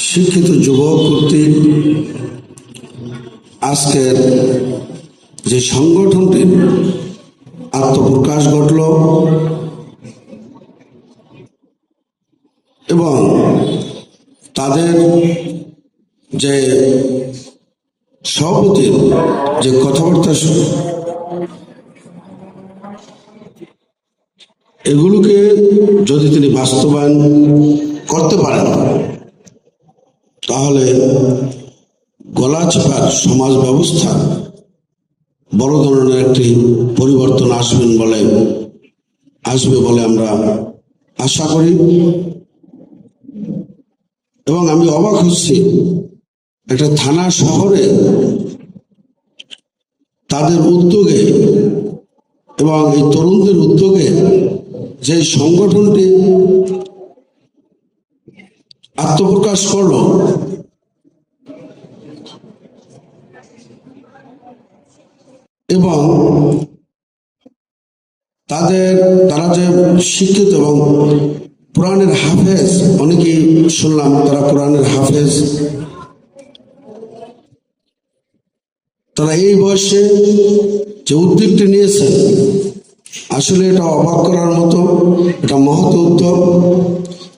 শিক্ষিত যুবক কর্তৃক আজকের যে সংগঠনটির আত্মপ্রকাশ ঘটল এবং তাদের যে সভাপতির যে কথাবার্তা এগুলোকে যদি তিনি বাস্তবায়ন করতে পারেন তাহলে গলাচিপার সমাজ ব্যবস্থা বড় ধরনের একটি পরিবর্তন আসবে বলে আমরা আশা করি। এবং আমি অবাক হচ্ছি, একটা থানা শহরে তাদের উদ্যোগে এবং এই তরুণদের উদ্যোগে যে সংগঠনটি আত্মপ্রকাশ করলো এবং তারা যে শিক্ষিত এবং কোরআনের হাফেজ, অনেকেই শুনলাম তারা কোরআনের হাফেজ, তারা এই বয়সে যে উদ্যোগটি নিয়েছেন আসলে এটা অবাক করার মতো, এটা মহৎ উদ্যোগ।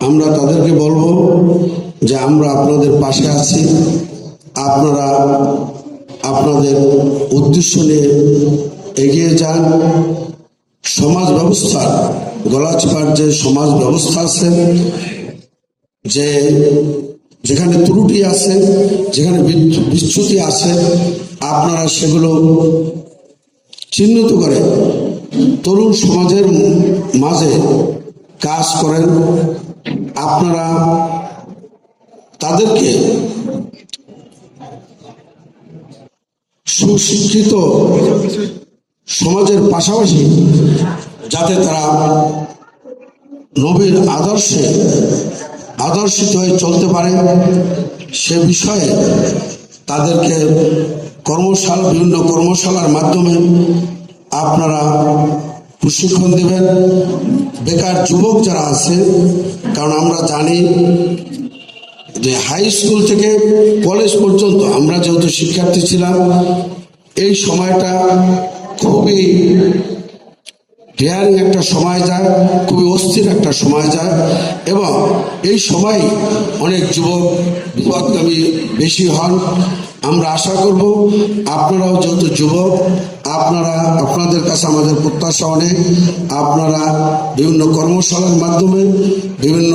আমরা তাদেরকে বলবো যে আমরা আপনাদের পাশে আছি, আপনারা আপনাদের উদ্দেশ্য নিয়ে এগিয়ে যান। সমাজ ব্যবস্থা, গলাচিপার যে সমাজ ব্যবস্থা আছে, যেখানে ত্রুটি আছে, যেখানে বিচ্যুতি আছে, আপনারা সেগুলো চিহ্নিত করে তরুণ সমাজের মাঝে কাজ করেন। আপনারা তাদেরকে সুশিক্ষিত সমাজের পাশাপাশি যাতে তারা নবীর আদর্শিত হয়ে চলতে পারে সে বিষয়ে তাদেরকে বিভিন্ন কর্মশালার মাধ্যমে আপনারা প্রশিক্ষণ দেবেন। বেকার যুবক যারা আছে, কারণ আমরা জানি যে হাই স্কুল থেকে কলেজ পর্যন্ত আমরা যেহেতু শিক্ষার্থী ছিলাম, এই সময়টা খুবই ডেয়ারিং একটা সময় যায়, খুবই অস্থির একটা সময় যায় এবং এই সময় অনেক যুবক বিপদগামী বেশি হন। আমরা আশা করব আপনারাও যেহেতু যুবক, আপনাদের কাছে আমাদের প্রত্যাশা অনেক, আপনারা বিভিন্ন কর্মশালার মাধ্যমে, বিভিন্ন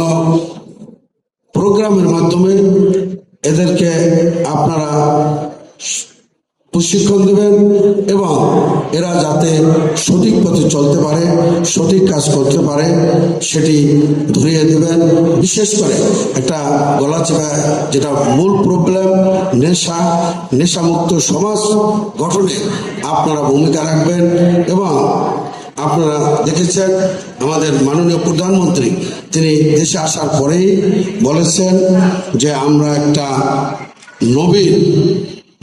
প্রোগ্রামের মাধ্যমে এদেরকে আপনারা প্রশিক্ষণ দেবেন এবং এরা যাতে সঠিক পথে চলতে পারে, সঠিক কাজ করতে পারে সেটি ধরিয়ে দেবেন। বিশেষ করে একটা গলাচিপা যেটা মূল প্রবলেম, নেশামুক্ত সমাজ গঠনে আপনারা ভূমিকা রাখবেন। এবং আপনারা দেখেছেন আমাদের মাননীয় প্রধানমন্ত্রী তিনি দেশে আসার পরেই বলেছেন যে আমরা একটা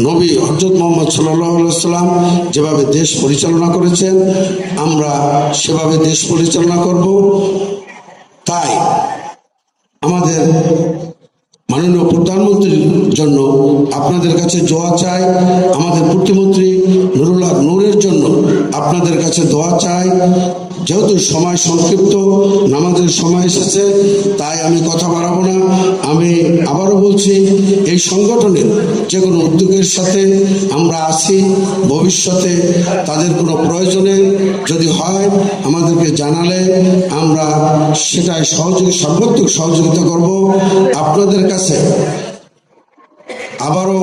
নবী হযরত মুহাম্মদ সাল্লাল্লাহু আলাইহি ওয়াসাল্লাম যেভাবে দেশ পরিচালনা করেছেন আমরা সেভাবে দেশ পরিচালনা করব। তাই আমাদের মাননীয় প্রধানমন্ত্রীর জন্য আপনাদের কাছে দোয়া চাই, আমাদের প্রতিমন্ত্রী নূরের জন্য আপনাদের কাছে দোয়া চাই। যেহেতু সময় সংক্ষিপ্ত, নামাজের সময় এসেছে, তাই আমি কথা বাড়াবো না। আমি আবারও বলছি, এই সংগঠনের যে কোনো উদ্যোগের সাথে আমরা আছি। ভবিষ্যতে তাদের কোনো প্রয়োজনে যদি হয় আমাদেরকে জানালে আমরা সেটাই সর্বাত্মক সহযোগিতা করব। আপনাদের কাছে আবারও